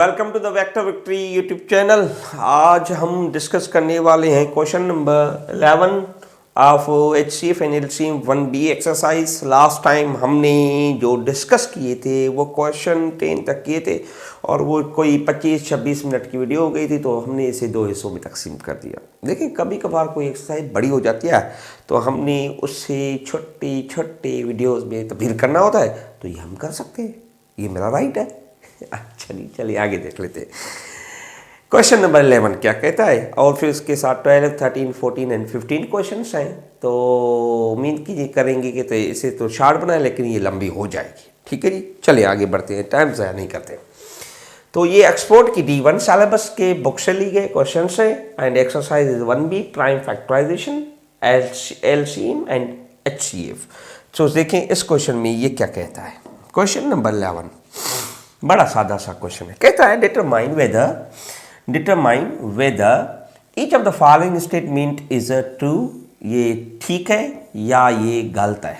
Welcome to the vector victory YouTube channel. आज हम discuss करने वाले हैं question number 11 of HCF and LCM 1B exercise. Last time हमने जो डिस्कस किए थे वो क्वेश्चन 10 तक किए थे और वो कोई 25-26 मिनट की वीडियो हो गई थी, तो हमने इसे दो हिस्सों में तकसीम कर दिया। देखिए, कभी कभार कोई एक्सरसाइज बड़ी हो जाती है तो हमने उससे छोटे छोटे वीडियोज़ में तब्दील करना होता है, तो ये हम कर सकते हैं, ये मेरा राइट है। अच्छा नहीं, चलिए आगे देख लेते हैं। क्वेश्चन नंबर 11 क्या कहता है, और फिर उसके साथ 12, 13, 14 एंड 15 क्वेश्चंस हैं। तो उम्मीद कीजिए करेंगे कि तो इसे तो शार्ट बनाए, लेकिन ये लंबी हो जाएगी। ठीक है जी, चलिए आगे बढ़ते हैं, टाइम ज़ाया नहीं करते। तो ये एक्सपोर्ट की D1 सिलेबस के बुक से ली गए क्वेश्चन है and exercise is 1B prime factorisation LCM and HCF। तो देखें इस क्वेश्चन में ये क्या कहता है। क्वेश्चन नंबर 11 बड़ा सादा सा क्वेश्चन है। कहता है determine whether each of the following statement is true. ये ठीक है या ये गलत है।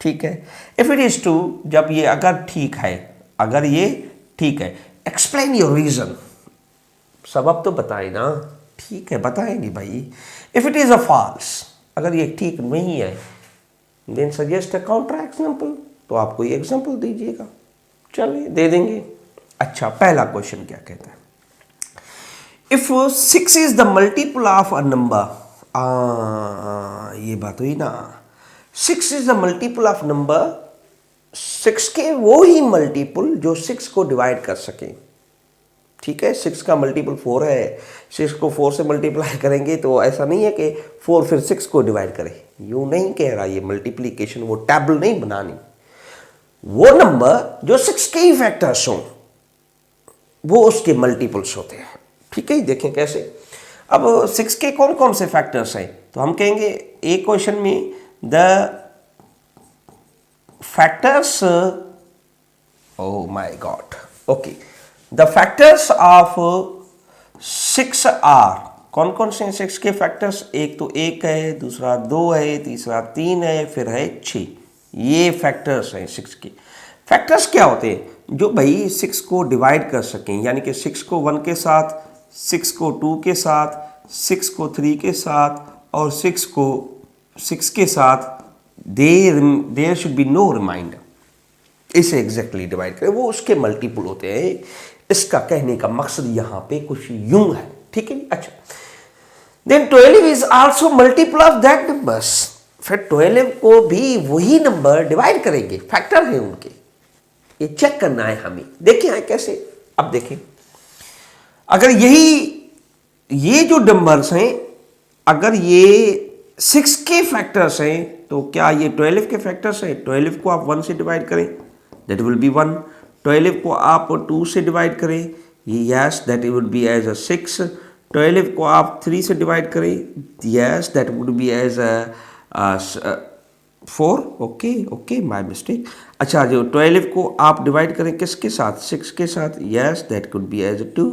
ठीक है, इफ इट इज ट्रू, जब ये अगर ठीक है, अगर ये ठीक है, एक्सप्लेन योर रीजन, सबब तो बताए ना। ठीक है, बताएंगे भाई। If it is a false, अगर ये ठीक नहीं है, then suggest a counter example, तो आप कोई एग्जाम्पल दीजिएगा। चलिए दे देंगे। अच्छा, पहला क्वेश्चन क्या कहता है, if 6 is the multiple of a number. ये बात हुई ना, 6 is the multiple of number, 6 के वो ही मल्टीपल जो 6 को डिवाइड कर सके। ठीक है, 6 का मल्टीपल 4 है, 6 को 4 से मल्टीप्लाई करेंगे तो ऐसा नहीं है कि 4 फिर 6 को डिवाइड करे, यूं नहीं कह रहा ये मल्टीप्लीकेशन, वो टेबल नहीं बनानी। वो नंबर जो 6 के ही फैक्टर्स हों वो उसके मल्टीपल्स होते हैं। ठीक है, देखें कैसे। अब 6 के कौन कौन से फैक्टर्स हैं, तो हम कहेंगे एक क्वेश्चन में the factors, oh my god, okay, the factors of 6 are, कौन कौन से 6 के फैक्टर्स, एक तो 1 है, दूसरा 2 है, तीसरा 3 है, फिर है 6। ये फैक्टर्स हैं 6 के। फैक्टर्स क्या होते हैं, जो भाई 6 को डिवाइड कर सकें, यानी कि 6 को 1 के साथ, 6 को 2 के साथ, 6 को 3 के साथ और 6 को 6 के साथ, there should be no reminder, इसे एग्जैक्टली डिवाइड करें, वो उसके मल्टीपल होते हैं। इसका कहने का मकसद यहां पे कुछ यूं है। ठीक है, अच्छा, then 12 is also multiple of that numbers. फिर 12 को भी वही नंबर डिवाइड करेंगे, फैक्टर है उनके, ये चेक करना है हमें। देखिए कैसे, अब देखें, अगर ये जो नंबर्स हैं, अगर ये 6 के फैक्टर्स हैं, तो क्या ये 12 के फैक्टर्स हैं? 12 को आप 1 से डिवाइड करें, दैट विल बी 1। 12 को आप 2 से डिवाइड करें, yes, that will be as a 6। 12 को आप 3 से डिवाइड करें, yes, that would be as a 4। Okay, my mistake. अच्छा, जो 12 को आप डिवाइड करें किसके साथ? 6 के साथ, yes, that could be as 2।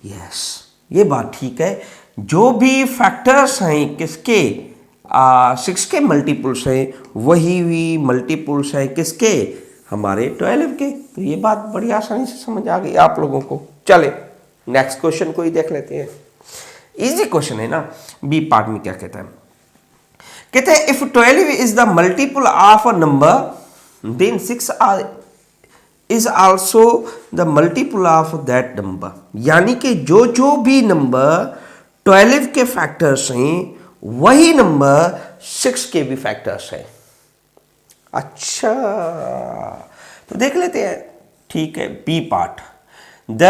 Yes, ये बात ठीक है। जो भी फैक्टर्स हैं किसके, 6 के मल्टीपल्स हैं, वही भी मल्टीपल्स हैं किसके, हमारे 12 के। तो ये बात बड़ी आसानी से समझ आ गई आप लोगों को। चले नेक्स्ट क्वेश्चन को ही देख लेते हैं, इजी क्वेश्चन है ना। बी पार्ट में क्या कहता है, कहते हैं if 12 is the multiple of a number then 6 is also the multiple of that number. यानी कि जो भी नंबर 12 के फैक्टर्स हैं वही नंबर 6 के भी फैक्टर्स हैं। अच्छा, तो देख लेते हैं। ठीक है, B part, the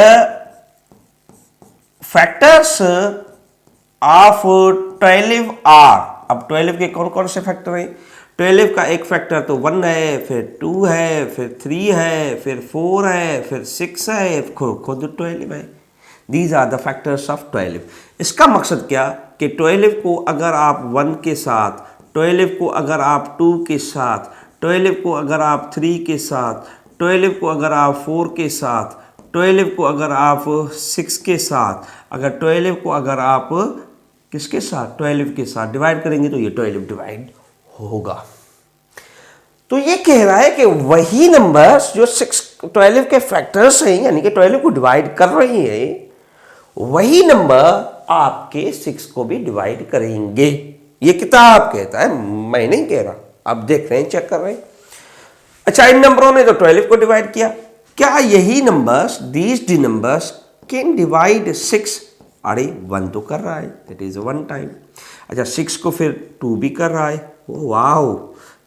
factors of 12 are. अब 12 के कौन कौन से फैक्टर हैं? 12 का एक फैक्टर तो 1 है, फिर 2 है, फिर 3 है, फिर 4 है, फिर 6 है, खुद 12 है। These are the factors of 12। इसका मकसद क्या कि 12 को अगर आप 1 के साथ, 12 को अगर आप 2 के साथ, 12 को अगर आप 3 के साथ, 12 को अगर आप 4 के साथ, 12 को अगर आप 6 के साथ, अगर 12 को अगर आप किसके साथ, 12 के साथ डिवाइड करेंगे तो ये 12 डिवाइड होगा। तो ये कह रहा है कि वही नंबर्स जो 12 के फैक्टर्स हैं, यानी कि 12 को डिवाइड कर रही है, वही नंबर आपके 6 को भी डिवाइड करेंगे। ये किताब कहता है, मैं नहीं कह रहा। आप देख रहे हैं, चेक कर रहे हैं। अच्छा, इन नंबरों ने तो 12 को डिवाइड किया, क्या यही numbers, these D numbers can divide 6? अरे 1 तो कर रहा है, दैट इज 1 टाइम। अच्छा, 6 को फिर 2 भी कर रहा है, वाओ,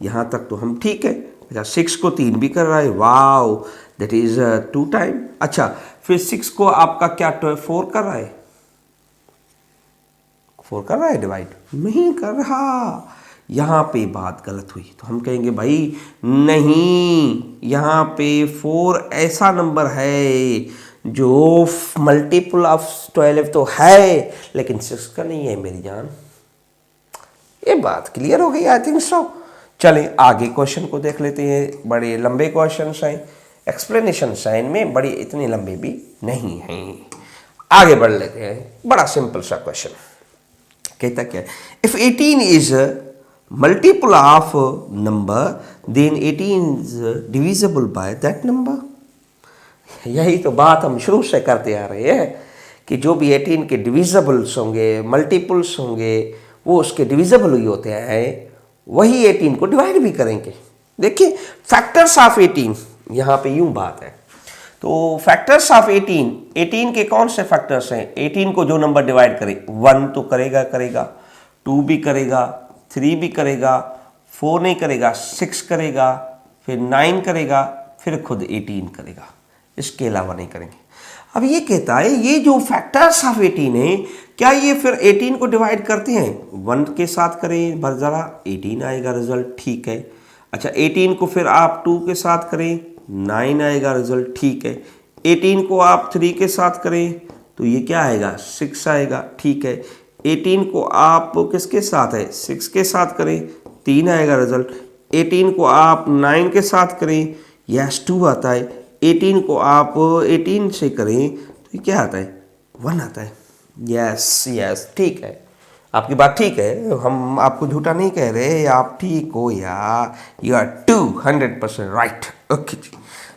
यहां तक तो हम ठीक है। अच्छा, 6 को 3 भी कर रहा है, वाओ, दैट इज 2 टाइम। अच्छा, फिर 6 को आपका क्या 4 कर रहा है, 4 कर रहा है डिवाइड? नहीं कर रहा। यहां पे बात गलत हुई, तो हम कहेंगे भाई नहीं, यहां पे 4 ऐसा नंबर है जो मल्टीपल ऑफ 12 तो है, लेकिन 6 का नहीं है मेरी जान। ये बात क्लियर हो गई, आई थिंक सो। चलें आगे क्वेश्चन को देख लेते हैं। बड़े लंबे क्वेश्चन हैं, एक्सप्लेनेशन साइन में बड़ी इतने लंबे भी नहीं हैं। आगे बढ़ लेते हैं। बड़ा सिंपल सा क्वेश्चन कहता क्या है, if 18 is multiple of number then 18 is divisible by that number. यही तो बात हम शुरू से करते आ रहे हैं कि जो भी 18 के डिविजिबल्स होंगे, मल्टीपल्स होंगे, वो उसके डिविजिबल ही होते हैं, वही 18 को डिवाइड भी करेंगे। देखिए, फैक्टर्स ऑफ 18, यहां पे यूं बात है। तो फैक्टर्स ऑफ 18 के कौन से फैक्टर्स हैं? 18 को जो नंबर डिवाइड करे, 1 तो करेगा, 2 भी करेगा, 3 भी करेगा, 4 नहीं करेगा, 6 करेगा, फिर 9 करेगा, फिर खुद 18 करेगा, इसके अलावा नहीं करेंगे। अब ये कहता है ये जो फैक्टर्स ऑफ 18 है, क्या ये फिर 18 को डिवाइड करते हैं? 1 के साथ करें भर जरा, 18 आएगा रिजल्ट, ठीक है। अच्छा, 18 को फिर आप 2 के साथ करें, 9 आएगा रिजल्ट, ठीक है। 18 को आप 3 के साथ करें तो ये क्या आएगा, 6 आएगा, ठीक है। 18 को आप किसके साथ है, 6 के साथ करें, 3 आएगा रिजल्ट। 18 को आप 9 के साथ करें, यस 2 आता है। 18 को आप 18 से करें तो ये क्या आता है, 1 आता है। यस ठीक है, आपकी बात ठीक है, हम आपको झूठा नहीं कह रहे, आप ठीक हो यार, यू आर 200% राइट। ओके जी,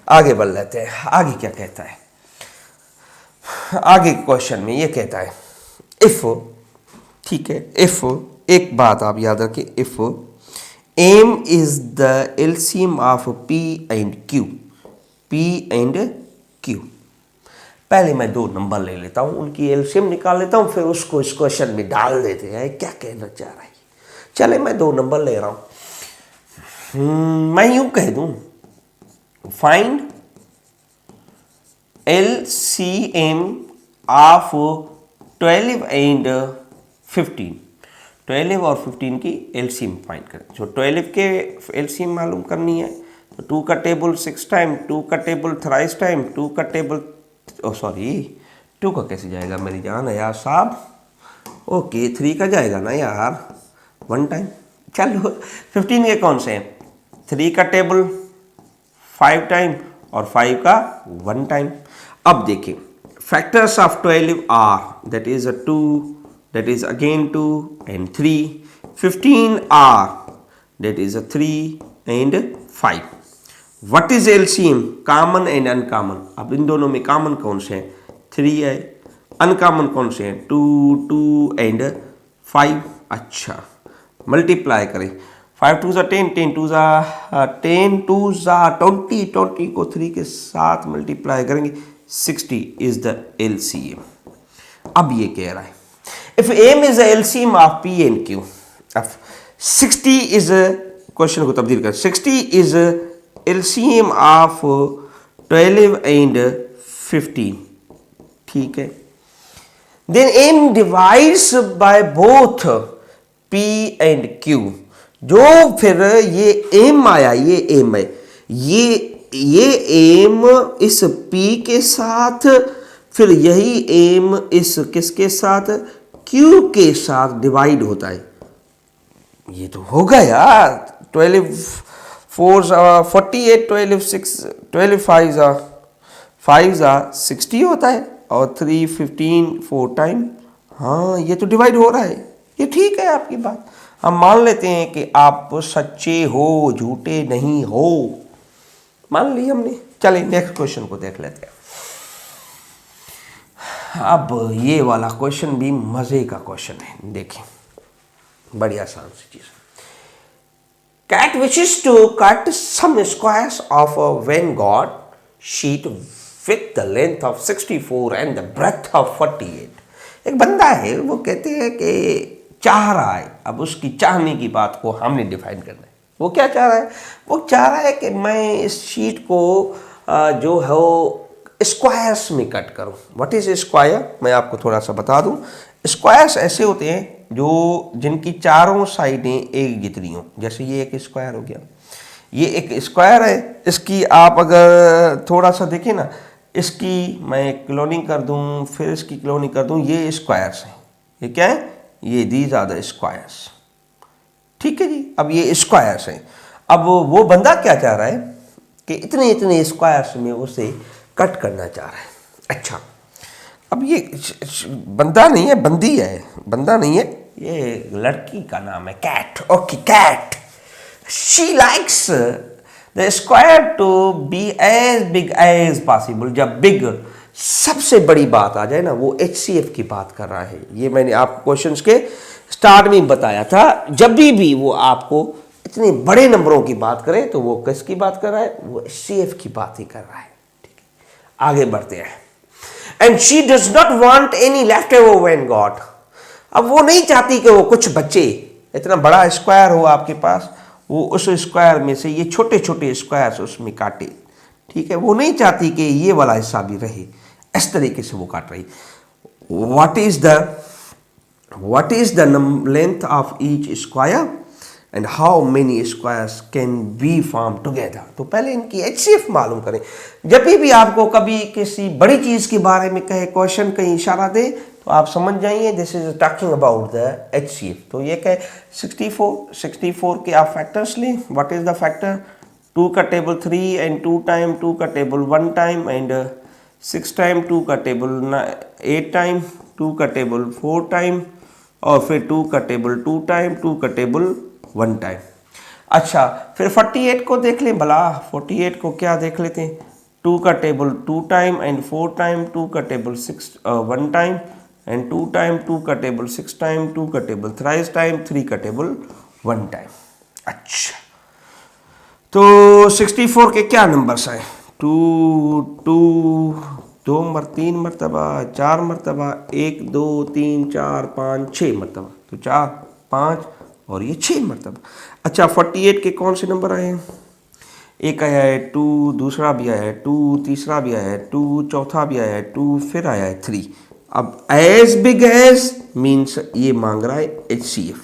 आगे बढ़ लेते हैं। आगे क्या कहता है, आगे क्वेश्चन में ये कहता है इफ, ठीक है, इफ, एक बात आप याद रखें, if M is the LCM of P and Q, P and Q। पहले मैं 2 नंबर ले लेता हूं, उनकी एलसीएम निकाल लेता हूं, फिर उसको इस क्वेश्चन में डाल देते हैं क्या कहना चाह रहा है। चले, मैं 2 नंबर ले रहा हूं। मैं यूं कह दूं, फाइंड एलसीएम ऑफ 12 एंड 15। 12 और 15 की एलसीएम फाइंड करें। जो 12 के एलसीएम मालूम करनी है, 2 का टेबल 6 टाइम, 2 का टेबल थ्राइस टाइम, 2 का टेबल, सॉरी 2 का कैसे जाएगा मेरी जान है यार साहब, ओके 3 का जाएगा ना यार, 1 टाइम। चलो 15 के कौन से हैं, 3 का टेबल 5 टाइम और 5 का 1 टाइम। अब देखिए, factors of 12 are, that is 2, that is again 2 and 3। 15 are, that is 3 and 5। What is LCM? Common and uncommon. अब इन दोनों में कॉमन कौन से हैं, 3 है, अनकॉमन कौन से हैं, 2 एंड 5। अच्छा, मल्टीप्लाई करें, 5 2 10, 10 2 10, 2 20, 20 को 3 के साथ मल्टीप्लाई करेंगे, 60 इज द LCM। अब ये कह रहा है if M is the LCM of P and Q, अब 60 इज, क्वेश्चन को तब्दील कर, 60 इज LCM ऑफ 12 एंड 15, ठीक है। Then M divides by both P and Q। जो फिर ये एम आया, ये एम है, ये एम इस P के साथ, फिर यही एम इस किसके साथ, Q के साथ डिवाइड होता है। ये तो होगा यार, 12 4 48, 12 6, 12 5 60 होता है, और 3 15 4 टाइम, हाँ ये तो डिवाइड हो रहा है, ये ठीक है आपकी बात, हम मान लेते हैं कि आप सच्चे हो, झूठे नहीं हो, मान ली हमने। चलिए नेक्स्ट क्वेश्चन को देख लेते हैं। अब ये वाला क्वेश्चन भी मजे का क्वेश्चन है, देखिए बड़ी आसान सी चीज। Cat wishes to cut some squares of a वेन गॉड sheet with the length of 64 and the breadth of 48। एक बंदा है, वो कहते हैं कि चाह रहा है, अब उसकी चाहने की बात को हमने डिफाइन करना है। वो क्या चाह रहा है? वो चाह रहा है कि मैं इस शीट को जो है स्क्वायर्स में कट करूं। What is square? मैं आपको थोड़ा सा बता दूं। स्क्वायर्स ऐसे होते हैं जो जिनकी चारों साइडें एक जितनी हो। जैसे ये एक स्क्वायर हो गया, ये एक स्क्वायर है। इसकी आप अगर थोड़ा सा देखें ना, इसकी मैं क्लोनिंग कर दूं, फिर इसकी क्लोनिंग कर दूं, ये स्क्वायर्स हैं। ये क्या है? ये दीज आर द स्क्वायर्स। ठीक है जी। अब ये स्क्वायर्स हैं। अब वो बंदा क्या चाह रहा है कि इतने इतने स्क्वायर्स में उसे कट करना चाह रहा है। अच्छा, अब ये बंदा नहीं है, बंदी है। बंदा नहीं है, ये लड़की का नाम है Cat. Okay, Cat. She likes the square to be as big as possible. जब बिग, सबसे बड़ी बात आ जाए ना, वो HCF की बात कर रहा है। ये मैंने आपको क्वेश्चंस के स्टार्ट में बताया था। जब भी वो आपको इतने बड़े नंबरों की बात करे तो वो किसकी बात कर रहा है? वो HCF की बात ही कर रहा है। ठीक है, आगे बढ़ते हैं। And she does not want any left over when God. अब वो नहीं चाहती कि वो कुछ बचे। इतना बड़ा स्क्वायर हो आपके पास, वो उस स्क्वायर में से ये छोटे छोटे स्क्वायर्स उसमें काटे। ठीक है, वो नहीं चाहती कि ये वाला हिस्सा भी रहे। इस तरीके से वो काट रही। what is the length of each square and how many squares can be formed together? तो पहले इनकी HCF मालूम करें। जब भी आपको कभी किसी बड़ी चीज के बारे में कहे, क्वेश्चन कहीं इशारा दे, तो आप समझ जाइए this is talking about the HCF। तो ये कहे 64 के आप फैक्टर्स लें। What is the factor? 2 का टेबल 3 एंड 2 टाइम, 2 का टेबल 1 टाइम एंड 6 टाइम, 2 का टेबल 8 टाइम, 2 का टेबल 4 टाइम और फिर 2 का टेबल 2 टाइम, 2 का टेबल 1 टाइम। अच्छा, फिर 48 को देख लें भला। 48 को क्या देख लेते हैं? 2 का टेबल 2 टाइम एंड 4 टाइम, 2 का टेबल 1 टाइम एंड 2 टाइम, 2 का टेबल 6 टाइम, 2 का टेबल थ्राइस टाइम, 3 का टेबल 1 टाइम। अच्छा, तो 64 के क्या नंबर्स आए? 2 3 मरतबा, 4 मरतबा, 1 2 3 4 5 6 मरतबा। तो 4 5 और ये 6 मरतबा। अच्छा, 48 के कौन से नंबर आए हैं? एक आया है 2, दूसरा भी आया है 2, तीसरा भी आया है 2, चौथा भी आया है 2, फिर आया है 3। अब एज बिग एज मीन्स ये मांग रहा है HCF।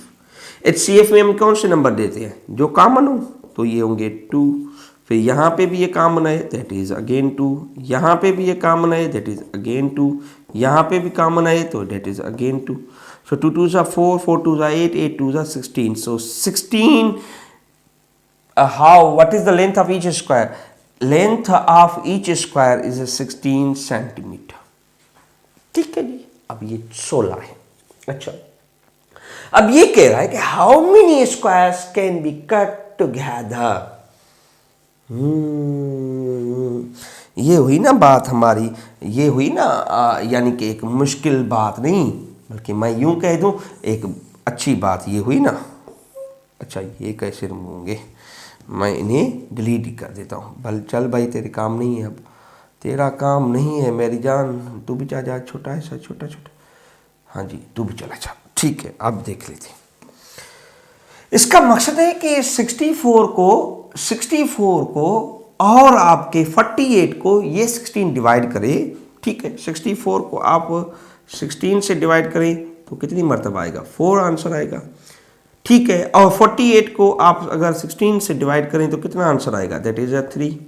HCF में हम कौन से नंबर देते हैं? जो कॉमन हो, तो ये होंगे 2। फिर यहाँ पे भी ये कॉमन है, दैट इज अगेन 2। यहाँ पे भी ये कॉमन है, दैट इज अगेन 2। यहाँ पे भी कॉमन है, तो that is again 2। So 2 2s are 4, 4 2s are 8, 8 2s are 16। So 16, what is the length of each square? Length of each square is 16 centimetre. ठीक है जी। अब ये 16 है। अच्छा, अब ये कह रहा है कि how many squares can be cut together. ये हुई ना बात हमारी, ये हुई ना यानी कि एक मुश्किल बात नहीं, बल्कि मैं यूं कह दूं एक अच्छी बात ये हुई ना। अच्छा, ये कैसे होंगे? मैं इन्हें डिलीट ही कर देता हूँ। भल चल भाई, तेरे काम नहीं है, अब तेरा काम नहीं है मेरी जान। तू भी जा, छोटा है, छोटा छोटा। हाँ जी, तू भी चला जा। ठीक है, अब देख लेते हैं। इसका मकसद है कि 64 को और आपके 48 को ये 16 डिवाइड करे। ठीक है, 64 को आप 16 से डिवाइड करें तो कितनी मरतबा आएगा? 4 आंसर आएगा। ठीक है, और 48 को आप अगर 16 से डिवाइड करें तो कितना आंसर आएगा? That is 3।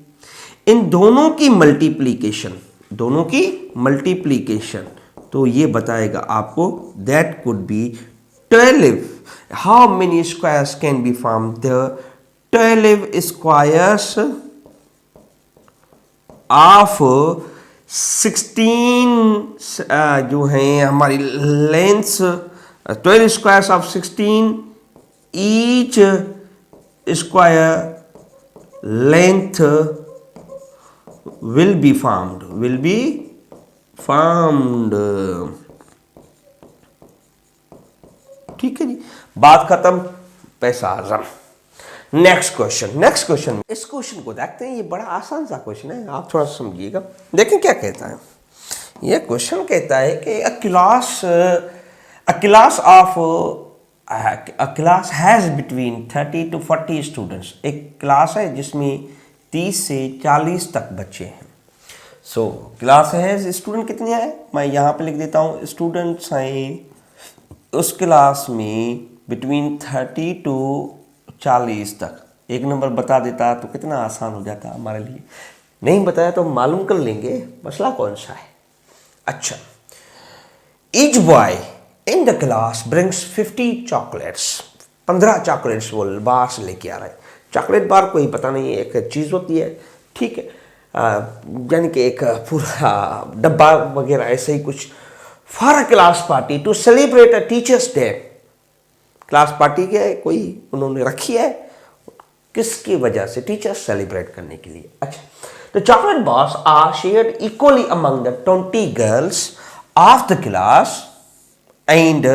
इन दोनों की मल्टीप्लीकेशन तो ये बताएगा आपको that could B 12। How many squares can be form? The 12 squares of 16 जो हैं हमारी lengths, 12 squares of 16 each square length will be formed। ठीक है जी, बात खत्म, पैसा आजम। नेक्स्ट क्वेश्चन, इस क्वेश्चन को देखते हैं, ये बड़ा आसान सा क्वेश्चन है, आप थोड़ा समझिएगा। देखें क्या कहता है, ये क्वेश्चन कहता है कि a class has between 30 to 40 students. एक क्लास है जिसमें 30 से 40 तक बच्चे हैं। सो क्लास है, स्टूडेंट कितने हैं, मैं यहाँ पे लिख देता हूँ, स्टूडेंट्स हैं उस क्लास में बिटवीन 30 टू 40 तक। एक नंबर बता देता तो कितना आसान हो जाता हमारे लिए, नहीं बताया तो मालूम कर लेंगे मसला कौन सा है। अच्छा, each boy in the class brings 50 chocolates. 15 chocolates वो बाहर से लेके आ रहा है। चॉकलेट बार कोई पता नहीं, एक चीज़ होती है, ठीक है, यानी कि एक पूरा डब्बा वगैरह ऐसे ही कुछ। For a class party to celebrate a teachers day. Class party क्या है, कोई उन्होंने रखी है, किसकी वजह से, टीचर्स सेलिब्रेट करने के लिए। अच्छा, the chocolate bars are shared equally among the 20 girls of the class and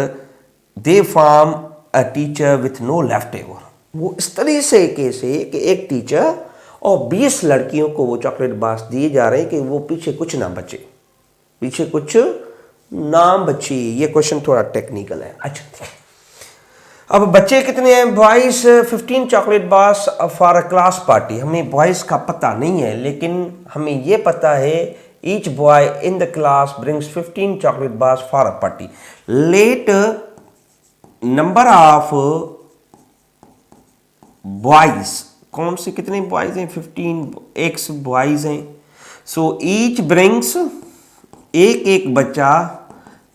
they form a teacher with no left over. वो इस तरीके से कि एक टीचर और 20 लड़कियों को वो चॉकलेट बार्स दिए जा रहे हैं कि वो पीछे कुछ ना बचे, पीछे कुछ नाम बची। ये क्वेश्चन थोड़ा टेक्निकल है। अच्छा, अब बच्चे कितने हैं, boys 15 chocolate bars for a class party. हमें बॉयज का पता नहीं है, लेकिन हमें ये पता है each boy in the class brings 15 chocolate bars for a party. Let number of boys, कौन से कितने बॉयज हैं, 15 एक्स बॉयज हैं। सो ईच ब्रिंग्स, एक बच्चा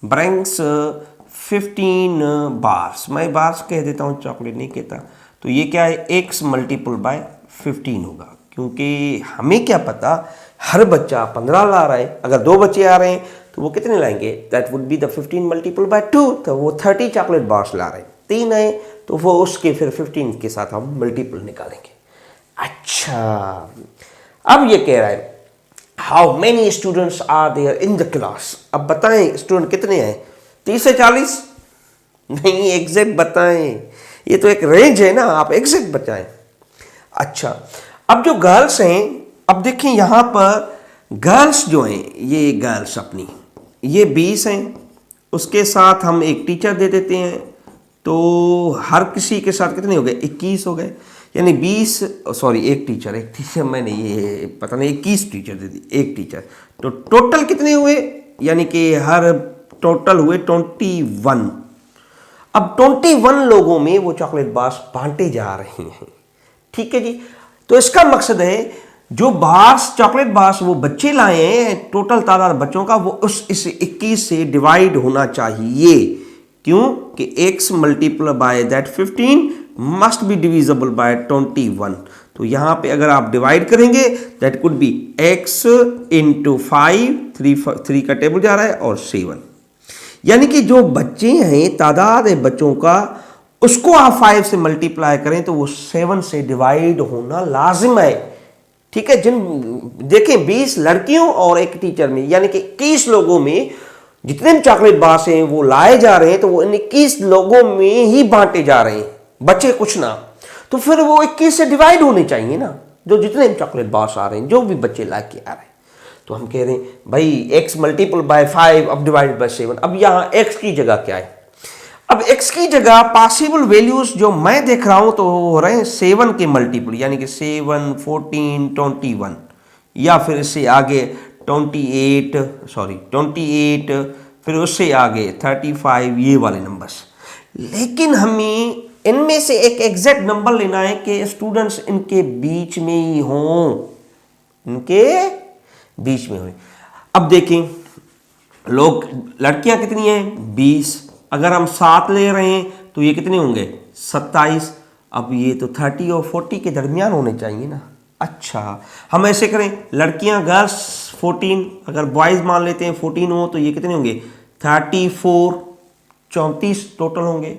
ब्रिंग्स 15 बार्स। मैं बार्स कह देता हूँ, चॉकलेट नहीं कहता। तो ये क्या है, x मल्टीपल बाय 15 होगा, क्योंकि हमें क्या पता हर बच्चा 15 ला रहा है। अगर 2 बच्चे आ रहे हैं तो वो कितने लाएंगे, that would be the 15 multiple bye 2, तो वो 30 चॉकलेट बार्स ला रहे हैं। 3 है तो वो उसके फिर 15 के साथ हम मल्टीपल निकालेंगे। अच्छा, अब ये कह रहा है how many students are there in the class. अब बताएं स्टूडेंट कितने हैं, 30 से 40 नहीं, एग्जैक्ट बताएं, ये तो एक रेंज है ना, आप एग्जैक्ट बताएं। अच्छा, अब जो गर्ल्स हैं, अब देखें यहां पर गर्ल्स जो हैं, ये गर्ल्स अपनी ये 20 हैं, उसके साथ हम एक टीचर दे देते हैं, तो हर किसी के साथ कितने हो गए, 21 हो गए। यानी 20, सॉरी एक टीचर मैंने ये पता नहीं 21 टीचर दे दी, एक टीचर, तो टोटल कितने हुए, यानी कि हर टोटल हुए 21। अब 21 लोगों में वो चॉकलेट बार्स बांटे जा रहे हैं, ठीक है जी। तो इसका मकसद है जो बार्स चॉकलेट बार्स वो बच्चे लाए हैं, टोटल तादाद बच्चों का वो इस 21 से डिवाइड होना चाहिए। क्यों कि x multiple by that 15 must be divisible by 21। तो यहां पे अगर आप डिवाइड करेंगे that could B x into 5, 3 का टेबल जा रहा है, और 7। यानी कि जो बच्चे हैं, तादाद है बच्चों का, उसको आप 5 से मल्टीप्लाई करें तो वो 7 से डिवाइड होना लाजिम है, ठीक है। देखें 20 लड़कियों और एक टीचर में, यानी कि 21 लोगों में जितने भी चॉकलेट बार्स हैं वो लाए जा रहे हैं, तो वो इन 21 लोगों में ही बांटे जा रहे हैं, बचे कुछ ना। तो फिर वो 21 से डिवाइड होने चाहिए ना, जो जितने भी चॉकलेट बार्स आ रहे हैं, जो भी बच्चे ला के आ रहे हैं। तो हम कह रहे हैं भाई x मल्टीपल बाय 5 अब डिवाइड बाय 7। अब यहां x की जगह क्या है, अब x की जगह पॉसिबल वैल्यूज जो मैं देख रहा हूं तो हो रहे हैं 7 के मल्टीपल, यानी कि 7, 14, 21, या फिर इससे आगे 28, फिर उससे आगे 35, ये वाले नंबर्स। लेकिन हमें इनमें से एक एग्जैक्ट नंबर लेना है कि स्टूडेंट्स इनके बीच में ही हों, इनके बीच में हुए। अब देखें लोग, लड़कियां कितनी हैं 20, अगर हम 7 ले रहे हैं तो ये कितने होंगे 27। अब ये तो 30 और 40 के दरमियान होने चाहिए ना। अच्छा, हम ऐसे करें, लड़कियां गर्ल्स 14, अगर बॉयज मान लेते हैं 14 हो, तो ये कितने होंगे 34, 34 टोटल होंगे।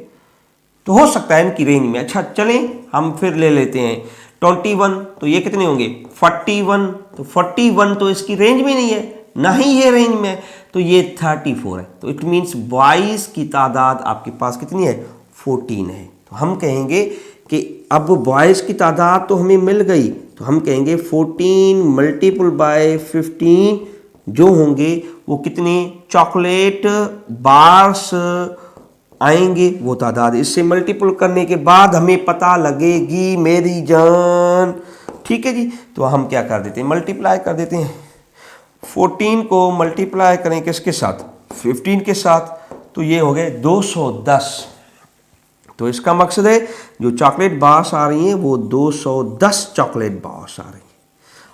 तो हो सकता है इनकी रेंज में। अच्छा चलें हम फिर ले लेते हैं 21, तो ये कितने होंगे 41, तो 41 तो इसकी रेंज में नहीं है, ना ही ये रेंज में है, तो ये 34 है। तो इट मीन्स बॉयज़ की तादाद आपके पास कितनी है 14 है। तो हम कहेंगे कि अब बॉयज़ की तादाद तो हमें मिल गई, तो हम कहेंगे 14 मल्टीपल बाय 15 जो होंगे वो कितने चॉकलेट बार्स आएंगे, वो तादाद। इससे मल्टीपल करने के बाद हमें पता लगेगी मेरी जान, ठीक है जी। तो हम क्या कर देते हैं मल्टीप्लाई कर देते हैं, 14 को मल्टीप्लाई करें किसके साथ 15 के साथ, तो ये हो गए 210। तो इसका मकसद है जो चॉकलेट बार्स आ रही हैं वो 210 चॉकलेट बार्स आ रही हैं।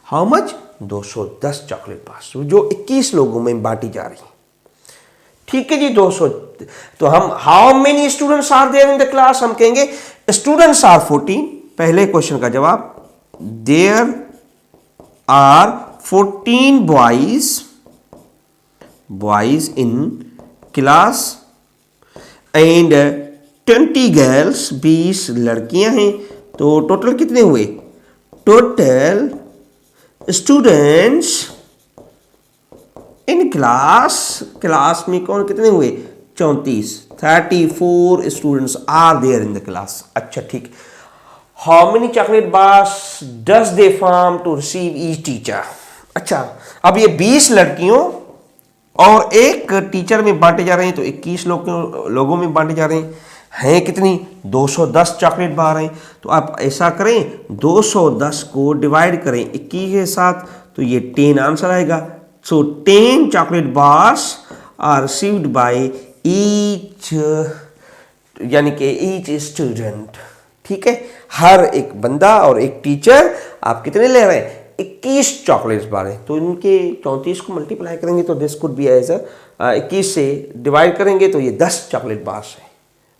हाउ मच 210 चॉकलेट बार्स जो 21 लोगों में बांटी जा रही हैं, ठीक है जी 200। तो हम how many students are there in the class, हम कहेंगे स्टूडेंट्स आर 14। पहले क्वेश्चन का जवाब there are 14 boys in class and 20 girls, 20 लड़कियां हैं। तो टोटल कितने हुए, टोटल स्टूडेंट्स इन क्लास में कौन कितने हुए 34, 34 students are there in the class. अच्छा ठीक, how many chocolate bars does they form to receive each teacher. अच्छा अब ये 20 लड़कियों और एक टीचर में बांटे जा रहे हैं, तो 21 लोगों में बांटे जा रहे हैं कितनी 210 चॉकलेट बार हैं। तो आप ऐसा करें 210 को डिवाइड करें 21 के साथ, तो ये 10 आंसर आएगा। So 10 chocolate bars are received by each यानी कि each student, ठीक है, हर एक बंदा और एक टीचर आप कितने ले रहे हैं 21 चॉकलेट्स बार हैं। तो इनके 34 को मल्टीप्लाई करेंगे तो दिस कुड बी एज 21 से डिवाइड करेंगे तो ये 10 चॉकलेट बार्स हैं,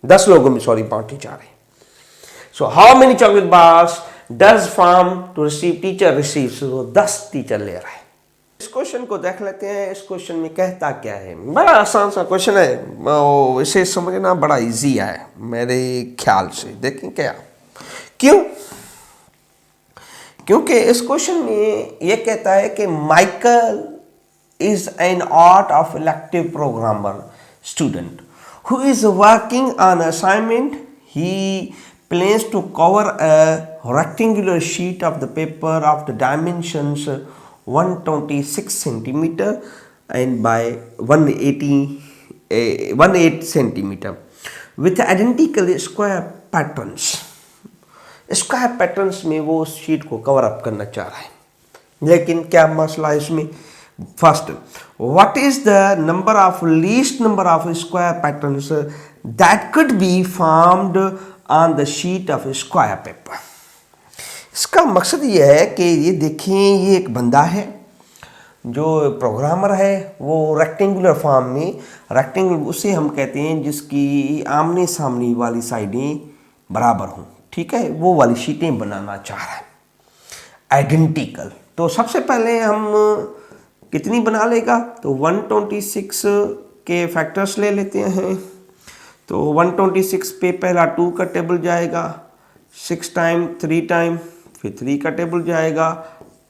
10 लोगों में सॉरी बांटे जा रहे हैं। So how many chocolate bars does form to receive teacher receives, तो 10 टीचर ले रहे हैं। इस क्वेश्चन को देख लेते हैं, इस क्वेश्चन में कहता क्या है। बड़ा आसान सा क्वेश्चन है, इसे समझना बड़ा इजी है मेरे ख्याल से। देखें क्या, क्योंकि इस क्वेश्चन में यह कहता है कि Michael is an art of elective programmer student who is working on assignment. He plans to cover a rectangular sheet of the paper of the dimensions 126 centimeter and by 180 centimeter with identical square patterns। Square patterns में वो उस sheet को cover up करना चाह रहा है, लेकिन क्या मसला है इसमें। First, what is the number of least number of square patterns that could be formed on the sheet of square paper. इसका मकसद ये है कि ये देखें, ये एक बंदा है जो प्रोग्रामर है, वो रेक्टेंगुलर फॉर्म में, रेक्टेंगुलर उसे हम कहते हैं जिसकी आमने सामने वाली साइडें बराबर हों, ठीक है, वो वाली शीटें बनाना चाह रहा है आइडेंटिकल। तो सबसे पहले हम कितनी बना लेगा, तो 126 के फैक्टर्स ले लेते हैं। तो 126 पे पहला 2 का टेबल जाएगा, 6 टाइम 3 टाइम, फिर 3 का टेबल जाएगा,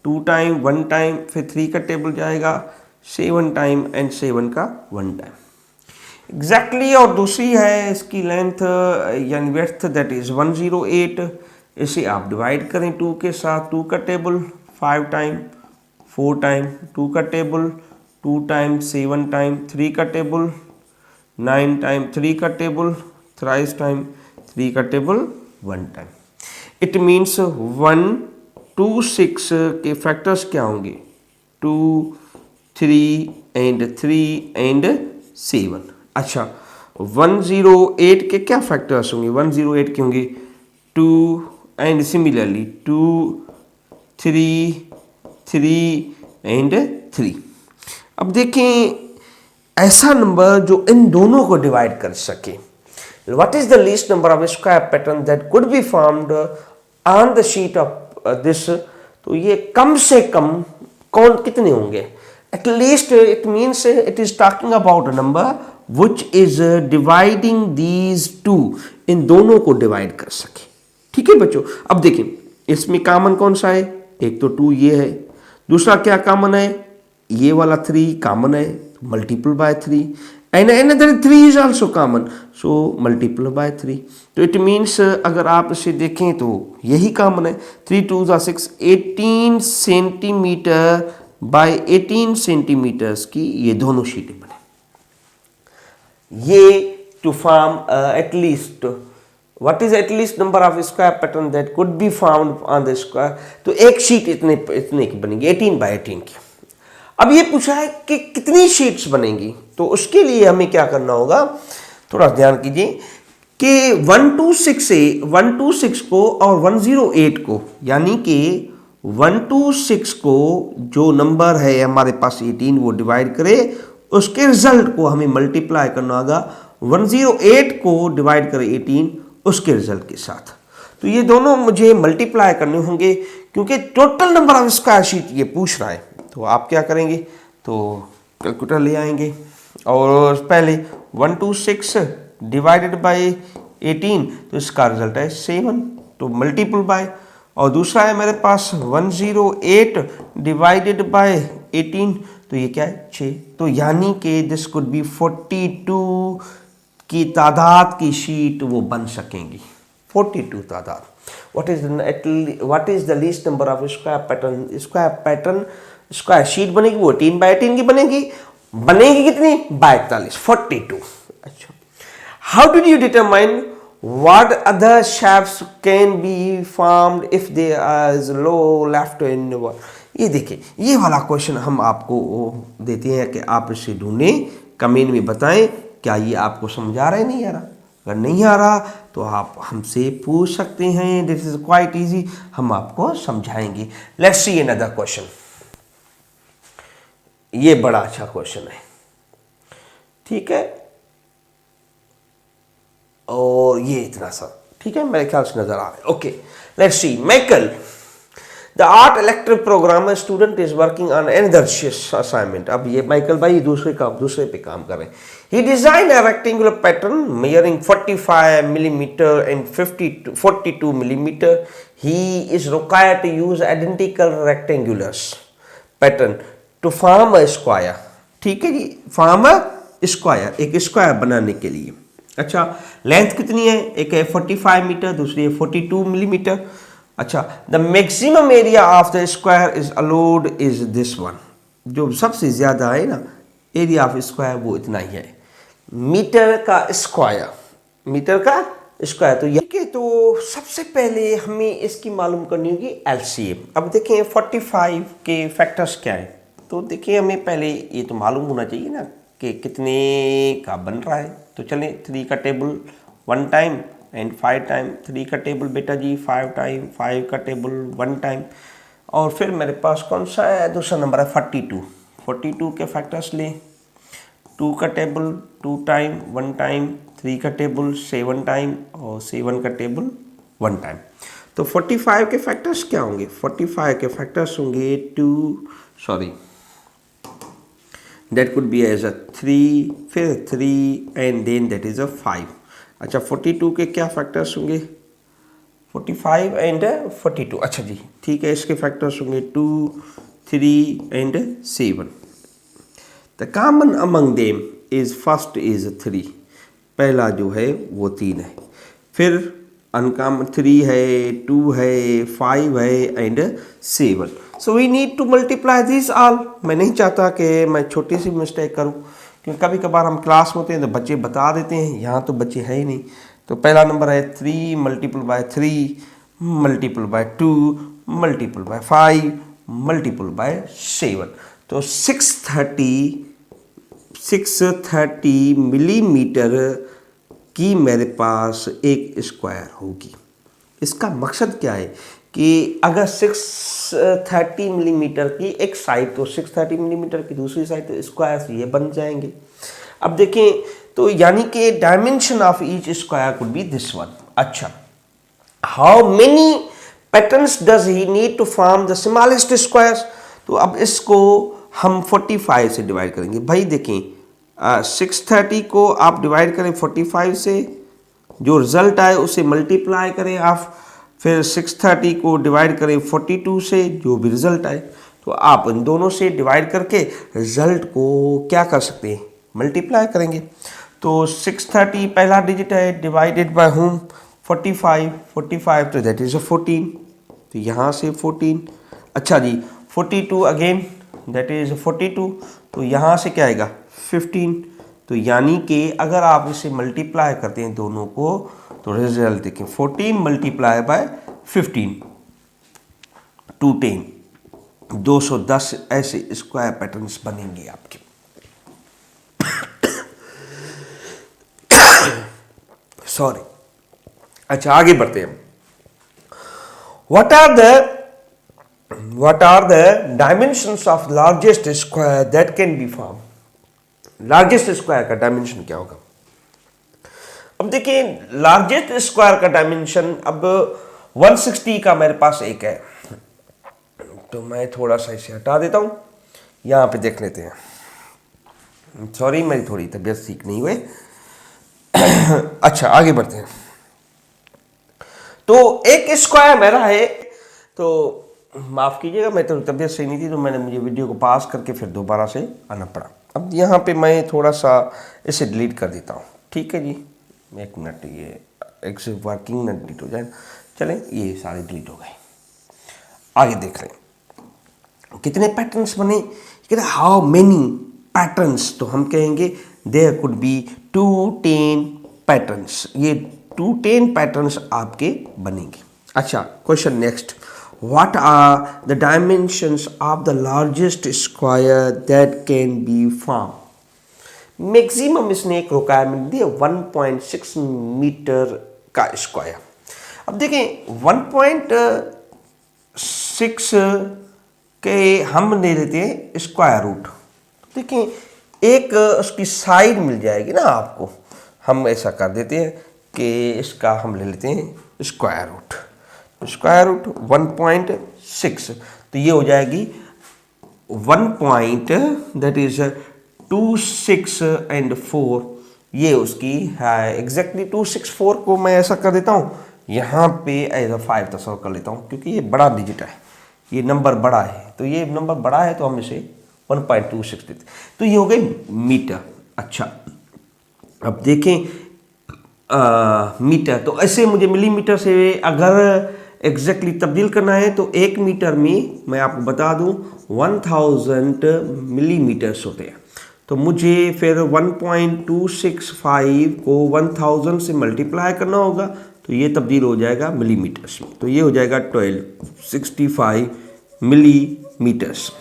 2 टाइम 1 टाइम, फिर 3 का टेबल जाएगा, 7 टाइम एंड 7 का 1 टाइम एग्जैक्टली। और दूसरी है इसकी लेंथ यानी विड्थ दैट इज 108। इसे आप डिवाइड करें 2 के साथ, 2 का टेबल 5 टाइम, 4 टाइम 2 का टेबल, 2 टाइम 7 टाइम, 3 का टेबल 9 टाइम, 3 का टेबल, थ्राइस टाइम 3 का टेबल 1 टाइम। इट मीन्स 1 2 6 के फैक्टर्स क्या होंगे 2 3 एंड 3 एंड 7। अच्छा 108 के क्या फैक्टर्स होंगे, 108 के होंगे 2 एंड सिमिलरली 2 3 3 एंड 3। अब देखें ऐसा नंबर जो इन दोनों को डिवाइड कर सके। What is the least number of square pattern that could be formed on the sheet of this? तो ये कम से कम कौन कितने होंगे, at least it means it is talking about a number which is dividing these two इन दोनों को divide कर सके। ठीक है बच्चों, अब देखें इसमें कॉमन कौन सा है, एक तो 2 ये है, दूसरा क्या कॉमन है, ये वाला 3 कॉमन है, multiple bye 3 and another 3 is also common, so multiple bye 3। तो इट मीन्स अगर आप इसे देखें तो यही कॉमन है, 3 2 6, 18 सेंटीमीटर बाय 18 सेंटीमीटर्स की ये दोनों शीटें बने। ये to form at least, what is at least number of square pattern that could be found on the square, तो एक शीट इतने की बनेगी 18 बाय 18 की। अब ये पूछा है कि कितनी शीट्स बनेंगी, तो उसके लिए हमें क्या करना होगा, थोड़ा ध्यान कीजिए कि 126 को और 108 को, यानी कि 126 को जो नंबर है हमारे पास 18 वो डिवाइड करे, उसके रिजल्ट को हमें मल्टीप्लाई करना होगा 108 को डिवाइड करें 18 उसके रिजल्ट के साथ। तो ये दोनों मुझे मल्टीप्लाई करने होंगे क्योंकि total number of square sheet ये पूछ रहा है। तो आप क्या करेंगे, तो कैलकुलेटर ले आएंगे और पहले 126 डिवाइडेड बाय 18, तो इसका रिजल्ट है 7, तो मल्टीपल बाय, और दूसरा है मेरे पास 108 डिवाइडेड बाय 18, तो ये क्या है 6। तो यानी कि दिस कुड बी 42 की तादाद की शीट वो बन सकेंगी, 42 तादाद। What is the least number of square pattern square sheet बनेगी, वो 18 बाय 18 की बनेगी कितनी, 42, 42। अच्छा, how did you determine what other shapes can be formed if there is low left in the wall? ये देखिए, ये वाला क्वेश्चन हम आपको देते हैं कि आप इसे ढूंढें, कमेंट में बताएं क्या ये आपको समझ आ रहा है, नहीं आ रहा। अगर नहीं आ रहा तो आप हमसे पूछ सकते हैं, दिस इज क्वाइट इजी, हम आपको समझाएंगे। Let's see another question. ये बड़ा अच्छा क्वेश्चन है, ठीक है, और ये इतना सा, ठीक है, मेरे ख्याल से नजर आ रहा है। Okay, let's see. Michael, the art elective programme student is working on another assignment. अब ये माइकल भाई दूसरे पे काम कर रहे हैं। He design a rectangular pattern measuring 45 millimeter and 42 millimeter. He is required to use identical rectangulars pattern to form a square. ठीक है जी, फॉर्म अ स्क्वायर, एक स्क्वायर बनाने के लिए। अच्छा, लेंथ कितनी है, एक है 45 मीटर, दूसरी है 42 मिलीमीटर। अच्छा, the maximum area of the square is allowed is this one. जो सबसे ज्यादा है ना एरिया ऑफ स्क्वायर वो इतना ही है, मीटर का स्क्वायर। तो ये के, तो सबसे पहले हमें इसकी मालूम करनी होगी एलसीएम। अब देखें 45 के फैक्टर्स क्या है, तो देखिए हमें पहले ये तो मालूम होना चाहिए ना कि कितने का बन रहा है। तो चलें 3 का टेबल 1 टाइम एंड 5 टाइम, 3 का टेबल बेटा जी 5 टाइम, 5 का टेबल 1 टाइम, और फिर मेरे पास कौन सा है, दूसरा नंबर है 42 के फैक्टर्स लें। 2 का टेबल 2 टाइम 1 टाइम, 3 का टेबल 7 टाइम और 7 का टेबल 1 टाइम। तो 45 के फैक्टर्स क्या होंगे, 45 के फैक्टर्स होंगे that could be as a 3, फिर 3 and then that is a 5। अच्छा, 42 के क्या फैक्टर्स होंगे, 45 and 42। अच्छा जी, ठीक है, इसके फैक्टर्स होंगे 2, 3 and 7। The common among them is first is 3, पहला जो है वो 3 है, फिर अनकॉमन 3 है, 2 है, 5 है and 7। So we need to multiply this all. मैं नहीं चाहता कि मैं छोटी सी मिस्टेक करूं, क्योंकि कभी कभार हम क्लास में होते हैं तो बच्चे बता देते हैं, यहाँ तो बच्चे है ही नहीं। तो पहला नंबर है 3 multiple bye 3 multiple bye 2 multiple bye 5 multiple bye 7। तो 630 मिलीमीटर की मेरे पास एक स्क्वायर होगी। इसका मकसद क्या है कि अगर 630 मिलीमीटर की एक साइड तो 630 मिलीमीटर की दूसरी साइड, तो स्क्वायर ये बन जाएंगे। अब देखें, तो यानी कि dimension of each square could be this one. अच्छा, how many patterns does he need to form the smallest squares. तो अब इसको हम 45 से डिवाइड करेंगे। भाई देखें, 630 को आप डिवाइड करें 45 से, जो रिजल्ट आए उसे मल्टीप्लाई करें आप, फिर 630 को डिवाइड करें 42 से, जो भी रिजल्ट आए। तो आप इन दोनों से डिवाइड करके रिजल्ट को क्या कर सकते हैं, मल्टीप्लाई करेंगे। तो 630 पहला डिजिट है, डिवाइडेड बाय होम 45 तो दैट इज 14, तो यहाँ से 14। अच्छा जी 42 अगेन दैट इज 42, तो यहाँ से क्या आएगा 15। तो यानी कि अगर आप इसे मल्टीप्लाई करते हैं दोनों को, तो रिजल्ट देखें 14 मल्टीप्लाई बाय 15 210, 210 ऐसे स्क्वायर पैटर्न्स बनेंगे आपके। सॉरी। अच्छा आगे बढ़ते हैं। what are the dimensions of largest square that can be formed? Largest square का डायमेंशन क्या होगा? अब देखिए लार्जेस्ट स्क्वायर का डायमेंशन, अब 160 का मेरे पास एक है, तो मैं थोड़ा सा इसे हटा देता हूं, यहां पे देख लेते हैं। सॉरी मेरी थोड़ी तबीयत ठीक नहीं हुई। अच्छा आगे बढ़ते हैं। तो एक स्क्वायर मेरा है, तो माफ कीजिएगा मैं तो तबीयत सही नहीं थी, तो मुझे वीडियो को पास करके फिर दोबारा से आना पड़ा। अब यहाँ पे मैं थोड़ा सा इसे डिलीट कर देता हूँ, ठीक है जी, एक मिनट, ये एक से वर्किंग न डिलीट हो जाए। चलें ये सारे डिलीट हो गए। आगे देख लें कितने पैटर्न्स बने, कहते हाउ मेनी पैटर्न्स, तो हम कहेंगे देयर कुड बी 210 पैटर्न्स, ये 210 पैटर्न्स आपके बनेंगे। अच्छा question next, what are the dimensions of the largest square that can be formed? Maximum इसने एक रिक्वायरमेंट दी है 1.6 मीटर का स्क्वायर। अब देखें 1.6 के हम ले लेते हैं स्क्वायर रूट। देखें एक उसकी साइड मिल जाएगी ना आपको, हम ऐसा कर देते हैं कि इसका हम ले लेते हैं स्क्वायर रूट। स्क्वायर रूट 1.6, तो ये हो जाएगी 1 दैट इज 26 and 4, ये उसकी है एग्जैक्टली 264 को मैं ऐसा कर देता हूँ यहाँ पे एज 5 तस्वर कर लेता हूँ, क्योंकि ये बड़ा डिजिट है, ये नंबर बड़ा है, तो ये नंबर बड़ा है तो हम इसे 1.26 देते, तो ये हो गई मीटर। अच्छा अब देखें मीटर, तो ऐसे मुझे मिलीमीटर से अगर एग्जैक्टली तब्दील करना है तो 1 मीटर में मैं आपको बता दूं 1000 मिलीमीटर्स होते हैं। तो मुझे फिर 1.265 को 1000 से मल्टीप्लाई करना होगा, तो ये तब्दील हो जाएगा मिलीमीटर्स में, तो ये हो जाएगा 1265 मिलीमीटर्स।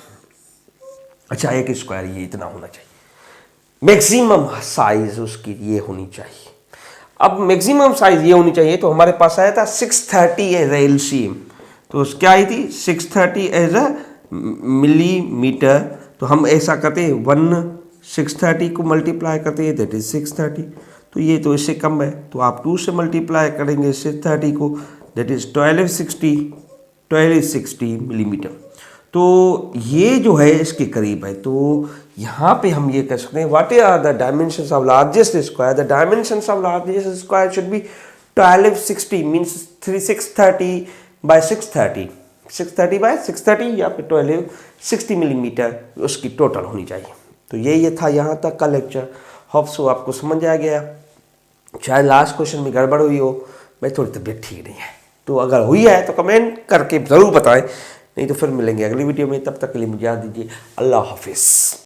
अच्छा एक स्क्वायर ये इतना होना चाहिए, मैक्सिमम साइज उसकी ये होनी चाहिए। अब मैक्सिमम साइज ये होनी चाहिए, तो हमारे पास आया था 630 एज एलसीएम, तो क्या आई थी 630 एज अ मिलीमीटर, तो हम ऐसा करते हैं 630 को मल्टीप्लाई करते हैं दैट इज 630, तो ये तो इससे कम है, तो आप 2 से मल्टीप्लाई करेंगे 630 को दैट इज 1260 मिलीमीटर, तो ये जो है इसके करीब है। तो यहाँ पे हम ये कह सकते हैं what are the dimensions of largest square, the dimensions of largest square should be 1260 means 630 by 630, 630 by 630 या फिर 1260 मिलीमीटर उसकी टोटल होनी चाहिए। तो ये था यहाँ तक का लेक्चर, होप सो आपको समझ आ गया। शायद लास्ट क्वेश्चन में गड़बड़ हुई हो, मैं थोड़ी तबीयत ठीक नहीं है, तो अगर हुई है तो कमेंट करके ज़रूर बताएं, नहीं तो फिर मिलेंगे अगली वीडियो में। तब तक के लिए मुझे याद दीजिए, अल्लाह हाफिज़।